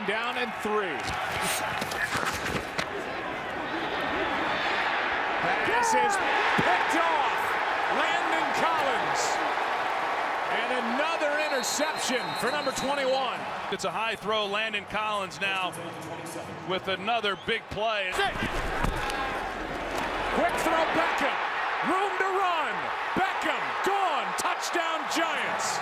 Second down and 3. Pass is picked off. Landon Collins. And another interception for number 21. It's a high throw. Landon Collins now with another big play. Quick throw, Beckham. Room to run. Beckham gone. Touchdown Giants.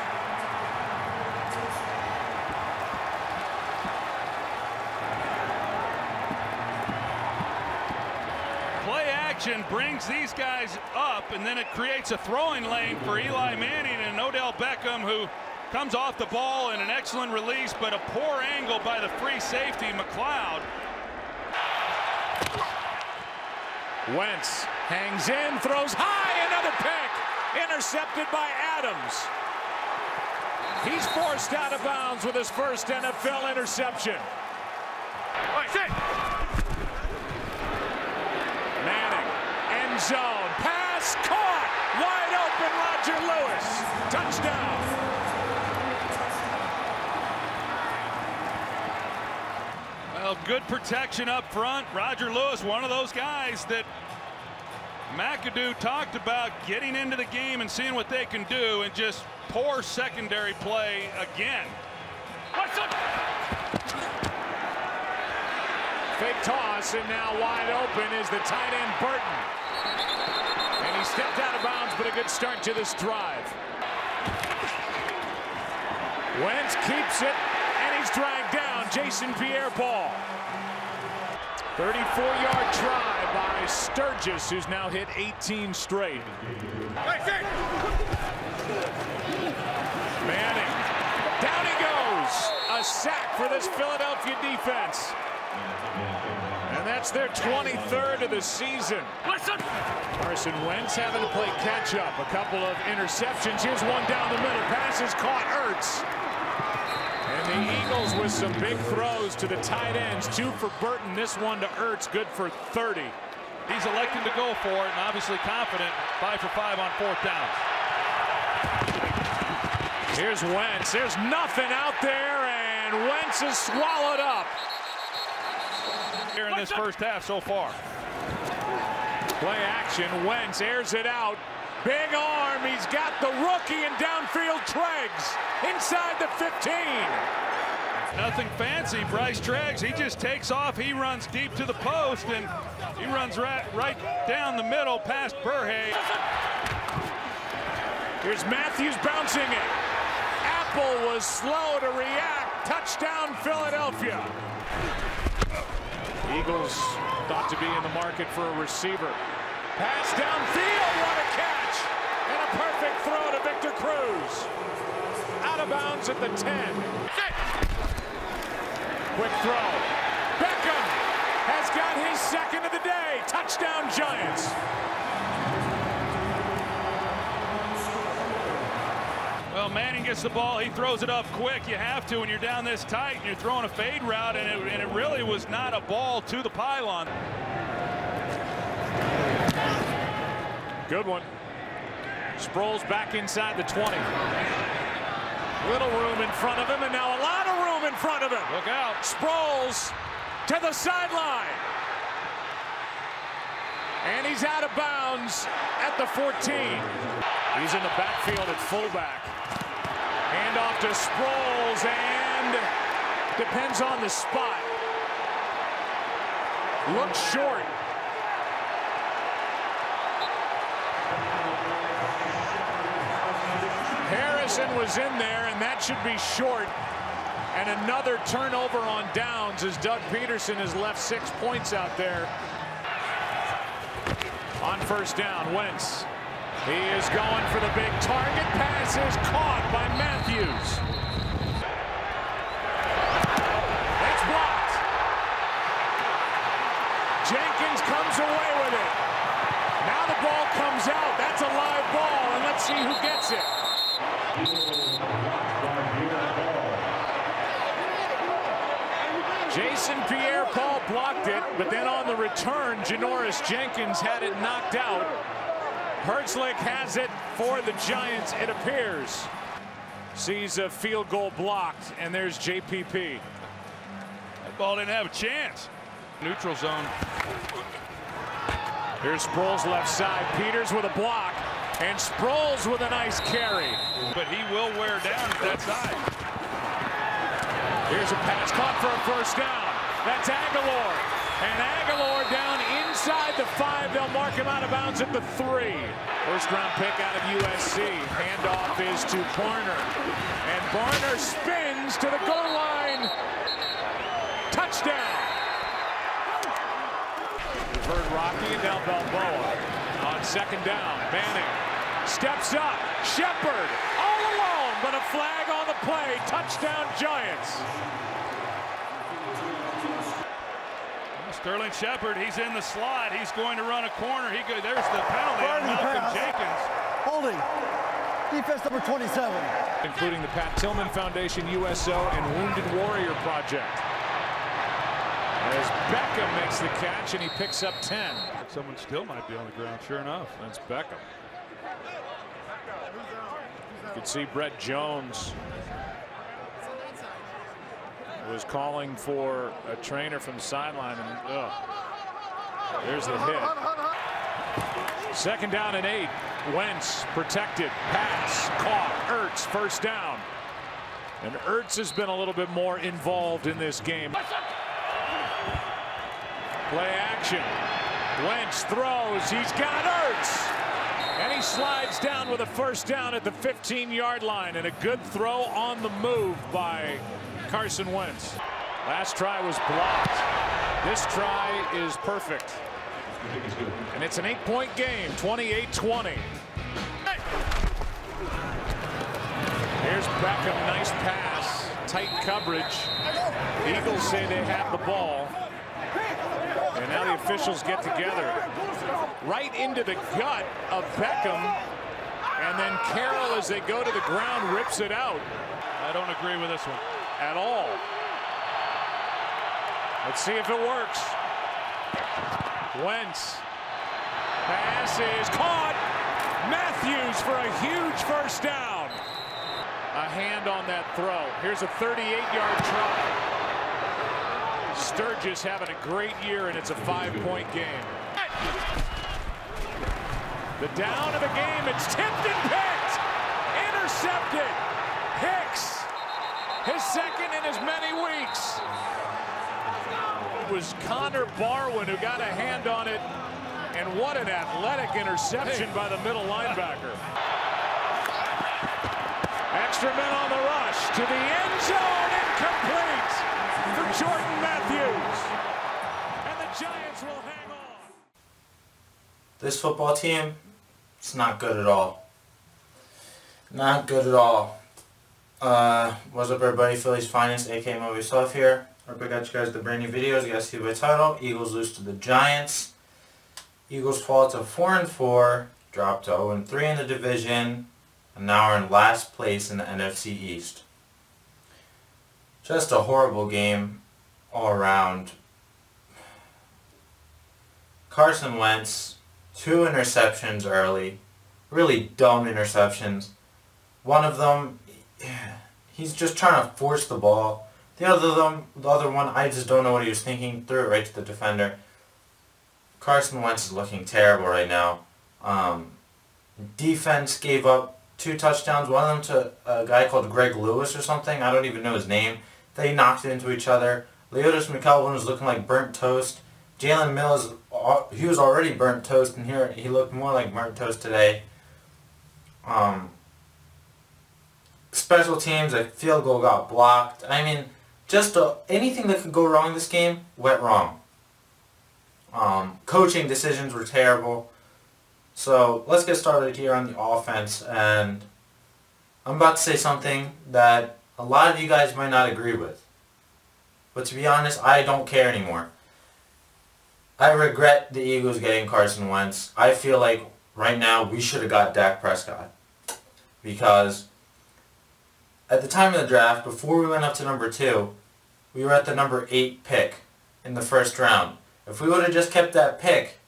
Play action brings these guys up, and then it creates a throwing lane for Eli Manning and Odell Beckham, who comes off the ball in an excellent release, but a poor angle by the free safety, McLeod. Wentz hangs in, throws high, another pick. Intercepted by Adams. He's forced out of bounds with his first NFL interception. Manning, end zone, pass caught, wide open, Roger Lewis, touchdown. Well, good protection up front. Roger Lewis, one of those guys that McAdoo talked about getting into the game and seeing what they can do, and just poor secondary play again. Fake toss, and now wide open is the tight end Burton. And he stepped out of bounds, but a good start to this drive. Wentz keeps it, and he's dragged down. Jason Pierre-Paul. 34-yard try by Sturgis, who's now hit 18 straight. Manning, down he goes. A sack for this Philadelphia defense. And that's their 23rd of the season. Carson Wentz having to play catch up. A couple of interceptions. Here's one down the middle. Pass is caught. Ertz. And the Eagles with some big throws to the tight ends. 2 for Burton. This one to Ertz. Good for 30. He's electing to go for it, and obviously confident. 5 for 5 on 4th down. Here's Wentz. There's nothing out there, and Wentz is swallowed up. Here in this first half so far. Play action. Wentz airs it out. Big arm. He's got the rookie and downfield Treggs inside the 15. Nothing fancy. Bryce Treggs, he just takes off. He runs deep to the post, and he runs right down the middle past Burhay. Here's Matthews bouncing it. Apple was slow to react. Touchdown Philadelphia. Eagles thought to be in the market for a receiver. Pass downfield, what a catch! And a perfect throw to Victor Cruz. Out of bounds at the 10. Quick throw. Beckham has got his second of the day. Touchdown Giants. Well, Manning gets the ball. He throws it up quick. You have to when you're down this tight and you're throwing a fade route, and it really was not a ball to the pylon. Good one. Sproles back inside the 20. Little room in front of him, and now a lot of room in front of him. Look out. Sproles to the sideline. And he's out of bounds at the 14. He's in the backfield at fullback. Hand off to Sproles, and depends on the spot. Looks short. Harrison was in there, and that should be short. And another turnover on downs as Doug Peterson has left 6 points out there. On first down, Wentz. He is going for the big target. Pass is caught by Matthews. It's blocked. Jenkins comes away with it. Now the ball comes out. That's a live ball, and let's see who gets it. Jason Pierre-Paul blocked it, but then on the return, Janoris Jenkins had it knocked out. Hertzlick has it for the Giants, it appears. Sees a field goal blocked, and there's JPP. That ball didn't have a chance. Neutral zone. Here's Sproles left side. Peters with a block. And Sproles with a nice carry. But he will wear down at that side. Here's a pass caught for a first down. That's Aguilar. And Aguilar down inside the 5. They'll mark him out of bounds at the 3. First round pick out of USC. Handoff is to Barner. And Barner spins to the goal line. Touchdown. We've heard Rocky and now Balboa. On second down, Manning steps up. Shepard all alone, but a flag on the play. Touchdown Giants. Sterling Shepard, he's in the slot. He's going to run a corner. There's the penalty on Malcolm Jenkins. Holding. Defense number 27. Including the Pat Tillman Foundation, USO, and Wounded Warrior Project. As Beckham makes the catch, and he picks up 10. Someone still might be on the ground, sure enough. That's Beckham. You can see Brett Jones was calling for a trainer from the sideline, and there's the hit. Second down and 8. Wentz protected. Pass caught. Ertz first down. And Ertz has been a little bit more involved in this game. Play action. Wentz throws. He's got Ertz. And he slides down with a first down at the 15-yard line. And a good throw on the move by Carson Wentz. Last try was blocked. This try is perfect. And it's an 8-point game, 28-20. Here's Beckham, nice pass, tight coverage. Eagles say they have the ball. And now the officials get together. Right into the gut of Beckham. And then Carroll, as they go to the ground, rips it out. I don't agree with this one at all. Let's see if it works. Wentz. Pass is caught. Matthews for a huge first down. A hand on that throw. Here's a 38-yard try. Sturgis having a great year, and it's a 5-point game. The down of the game. It's tipped and picked. Intercepted. Hicks. His second in as many weeks. It was Connor Barwin who got a hand on it. And what an athletic interception by the middle linebacker. Extra men on the rush to the end zone. Incomplete for Jordan Matthews. And the Giants will hang on. This football team, it's not good at all. Not good at all. What's up everybody, Philly's Finest, aka Movie Stuff here. Hope I got you guys the brand new videos. You guys see the title, Eagles lose to the Giants. Eagles fall to 4-4, drop to 0-3 in the division, and now are in last place in the NFC East. Just a horrible game all around. Carson Wentz, 2 interceptions early. Really dumb interceptions. One of them, he's just trying to force the ball. The other one, I just don't know what he was thinking. Threw it right to the defender. Carson Wentz is looking terrible right now. Defense gave up 2 touchdowns. One of them to a guy called Greg Lewis or something. I don't even know his name. They knocked it into each other. Leotis McKelvin was looking like burnt toast. Jalen Mills, he was already burnt toast, and here he looked more like burnt toast today. Special teams, a field goal got blocked. I mean, just anything that could go wrong in this game went wrong. Coaching decisions were terrible. So let's get started here on the offense, and I'm about to say something that a lot of you guys might not agree with. But to be honest, I don't care anymore. I regret the Eagles getting Carson Wentz. I feel like right now we should have got Dak Prescott. Because at the time of the draft, before we went up to number 2, we were at the number 8 pick in the first round. If we would have just kept that pick,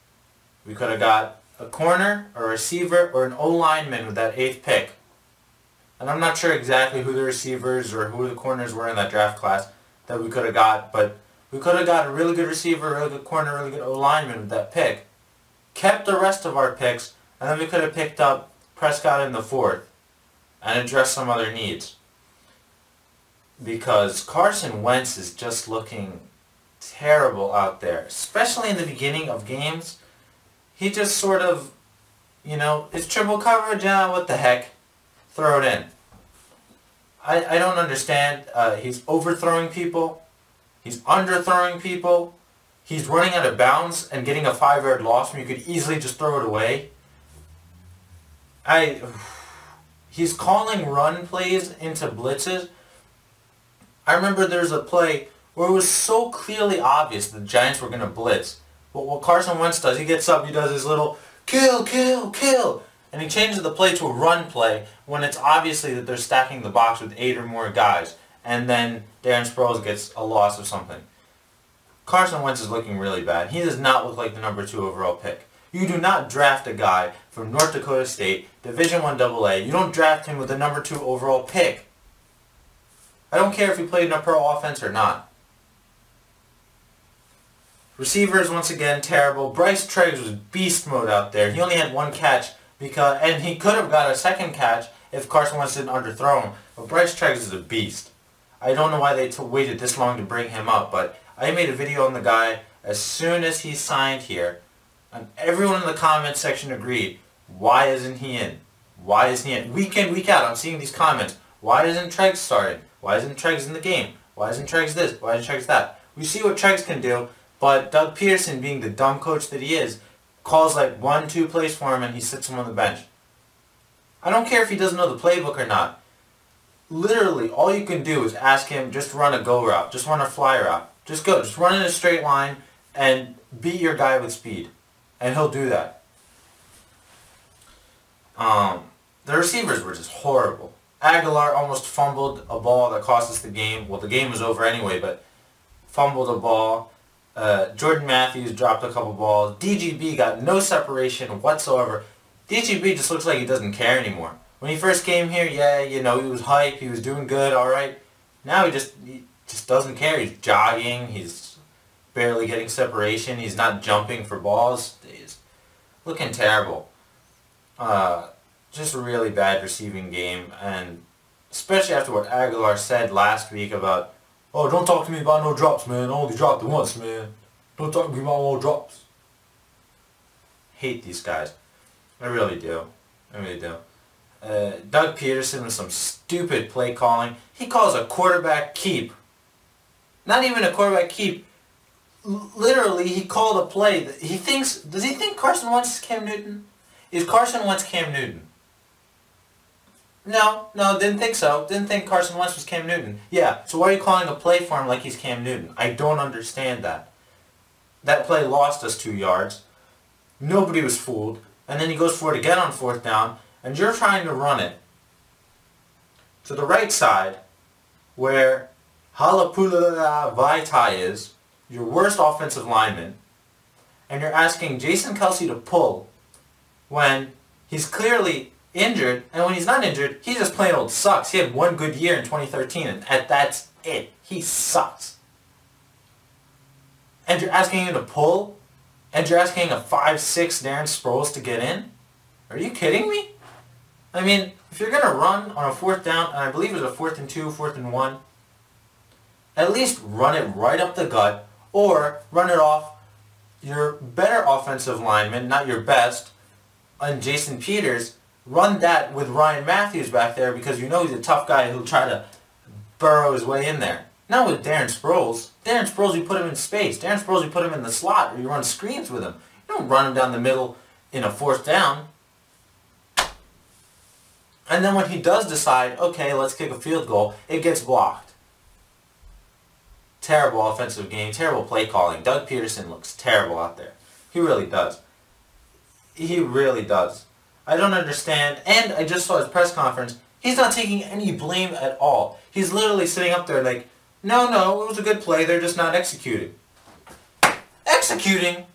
we could have got a corner, a receiver, or an O-lineman with that 8th pick. And I'm not sure exactly who the receivers or who the corners were in that draft class that we could have got, but We could have got a really good receiver, a really good corner, a really good O-lineman with that pick. Kept the rest of our picks, and then we could have picked up Prescott in the 4th and addressed some other needs. Because Carson Wentz is just looking terrible out there, especially in the beginning of games. He just sort of, you know, it's triple coverage, what the heck, throw it in. I don't understand. He's overthrowing people. He's underthrowing people. He's running out of bounds and getting a 5-yard loss when you could easily just throw it away. He's calling run plays into blitzes. I remember there's a play where it was so clearly obvious the Giants were going to blitz. But what Carson Wentz does, he gets up, he does his little kill, kill, kill. And he changes the play to a run play when it's obviously that they're stacking the box with 8 or more guys. And then Darren Sproles gets a loss of something. Carson Wentz is looking really bad. He does not look like the number 2 overall pick. You do not draft a guy from North Dakota State, Division I AA. You don't draft him with the number 2 overall pick. I don't care if he played in a pro offense or not. Receivers, once again, terrible. Bryce Treggs was beast mode out there. He only had 1 catch, and he could have got a 2nd catch if Carson Wentz didn't underthrow him. But Bryce Treggs is a beast. I don't know why they waited this long to bring him up, but I made a video on the guy as soon as he signed here, and everyone in the comment section agreed. Why isn't he in? Why isn't he in? Week in, week out, I'm seeing these comments. Why isn't Treggs starting? Why isn't Treggs in the game? Why isn't Treggs this? Why isn't Treggs that? We see what Treggs can do, but Doug Peterson, being the dumb coach that he is, calls like 1-2 plays for him and he sits him on the bench. I don't care if he doesn't know the playbook or not. Literally, all you can do is ask him, just run a go route, just run a fly route. Just go, just run in a straight line and beat your guy with speed. And he'll do that. The receivers were just horrible. Aguilar almost fumbled a ball that cost us the game. Well, the game was over anyway, but fumbled a ball. Jordan Matthews dropped a couple balls. DGB got no separation whatsoever. DGB just looks like he doesn't care anymore. When he first came here, yeah, you know, he was hype, he was doing good, alright. Now he just doesn't care. He's jogging, he's barely getting separation, he's not jumping for balls. He's looking terrible. Just a really bad receiving game, and especially after what Aguilar said last week about, oh, don't talk to me about no drops, man. I only dropped it once, man. Don't talk to me about no drops. Hate these guys. I really do. I really do. Doug Peterson with some stupid play calling. He calls a quarterback keep. Not even a quarterback keep. Literally, he called a play that he thinks... Does he think Carson Wentz is Cam Newton? Is Carson Wentz Cam Newton? No, didn't think so. Didn't think Carson Wentz was Cam Newton. Yeah, so why are you calling a play for him like he's Cam Newton? I don't understand that. That play lost us 2 yards. Nobody was fooled. And then he goes for it again on 4th down, and you're trying to run it to the right side where Halapula Vaitai is, your worst offensive lineman, and you're asking Jason Kelce to pull when he's clearly injured, and when he's not injured, he just plain old sucks. He had 1 good year in 2013, and that's it. He sucks. And you're asking him to pull? And you're asking a 5'6" Darren Sproles to get in? Are you kidding me? I mean, if you're going to run on a 4th down, and I believe it was a 4th and 2, 4th and 1, at least run it right up the gut, or run it off your better offensive lineman, not your best, and Jason Peters. Run that with Ryan Matthews back there because you know he's a tough guy who'll try to burrow his way in there. Not with Darren Sproles. Darren Sproles, you put him in space. Darren Sproles, you put him in the slot, or you run screens with him. You don't run him down the middle in a 4th down. And then when he does decide, okay, let's kick a field goal, it gets blocked. Terrible offensive game, terrible play calling. Doug Peterson looks terrible out there. He really does. He really does. I don't understand, and I just saw his press conference. He's not taking any blame at all. He's literally sitting up there like, no, it was a good play, they're just not executing. Executing?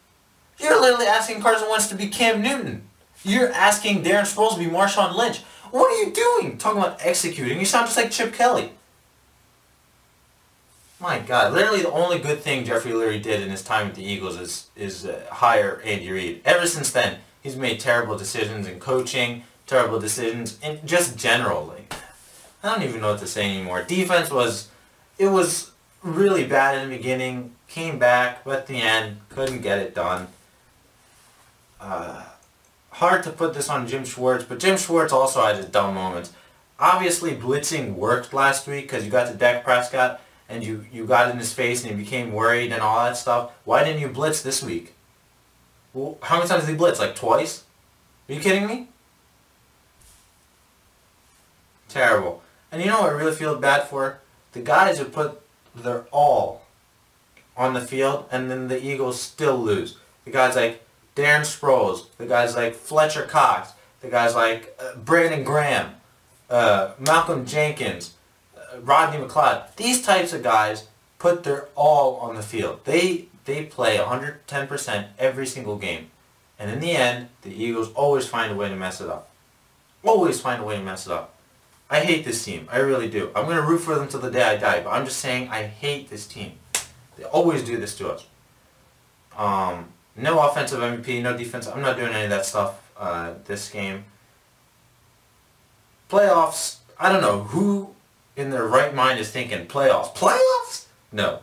You're literally asking Carson Wentz to be Cam Newton. You're asking Darren Sproles to be Marshawn Lynch. What are you doing? Talking about executing. You sound just like Chip Kelly. My God, literally the only good thing Jeffrey Lurie did in his time with the Eagles is hire Andy Reid. Ever since then, he's made terrible decisions in coaching, terrible decisions in just general. Like, I don't even know what to say anymore. Defense was really bad in the beginning, came back, but at the end, couldn't get it done. Hard to put this on Jim Schwartz, but Jim Schwartz also had his dumb moments. Obviously, blitzing worked last week because you got to Dak Prescott and you got in his face and he became worried and all that stuff. Why didn't you blitz this week? Well, how many times did he blitz? Like twice? Are you kidding me? Terrible. And you know what I really feel bad for? The guys who put their all on the field and then the Eagles still lose. The guys like Darren Sproles, the guys like Fletcher Cox, the guys like Brandon Graham, Malcolm Jenkins, Rodney McLeod. These types of guys put their all on the field. They play 110% every single game. And in the end, the Eagles always find a way to mess it up. Always find a way to mess it up. I hate this team. I really do. I'm going to root for them till the day I die, but I'm just saying I hate this team. They always do this to us. No offensive MVP, no defense. I'm not doing any of that stuff this game. Playoffs, I don't know who in their right mind is thinking playoffs. Playoffs? No.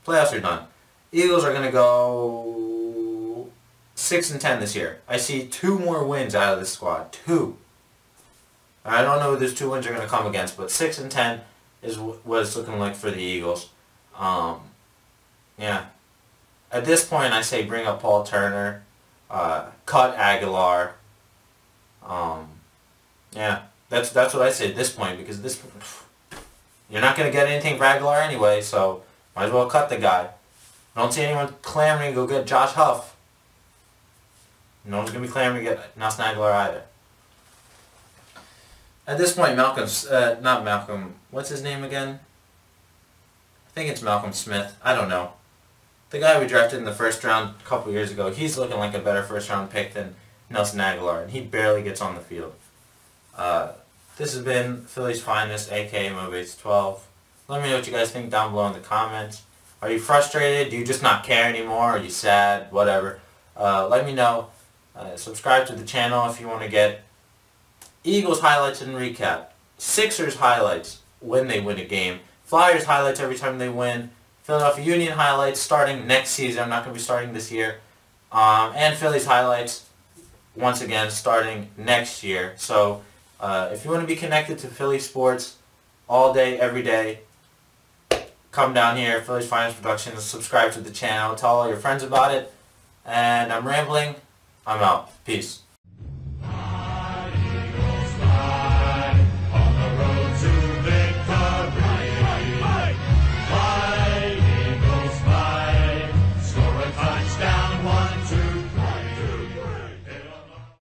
Playoffs are done. Eagles are going to go 6-10 this year. I see 2 more wins out of this squad. 2. I don't know who those 2 wins are going to come against, but 6-10 is what it's looking like for the Eagles. Yeah. At this point, I say bring up Paul Turner, cut Aguilar. Yeah, that's what I say at this point, because this you're not going to get anything for Aguilar anyway, so might as well cut the guy. I don't see anyone clamoring to go get Josh Huff. No one's going to be clamoring to get Nelson Aguilar either. At this point, not Malcolm, what's his name again? I think it's Malcolm Smith. I don't know. The guy we drafted in the first round a couple years ago, he's looking like a better first round pick than Nelson Aguilar, and he barely gets on the field. This has been Philly's Finest, aka Mobates12. Let me know what you guys think down below in the comments. Are you frustrated? Do you just not care anymore? Are you sad? Whatever. Let me know. Subscribe to the channel if you want to get Eagles highlights and recap. Sixers highlights when they win a game. Flyers highlights every time they win. Philadelphia Union highlights starting next season. I'm not going to be starting this year. And Phillies highlights, once again, starting next year. So if you want to be connected to Philly sports all day, every day, come down here, Philly's Finest Productions, subscribe to the channel, tell all your friends about it. And I'm rambling. I'm out. Peace.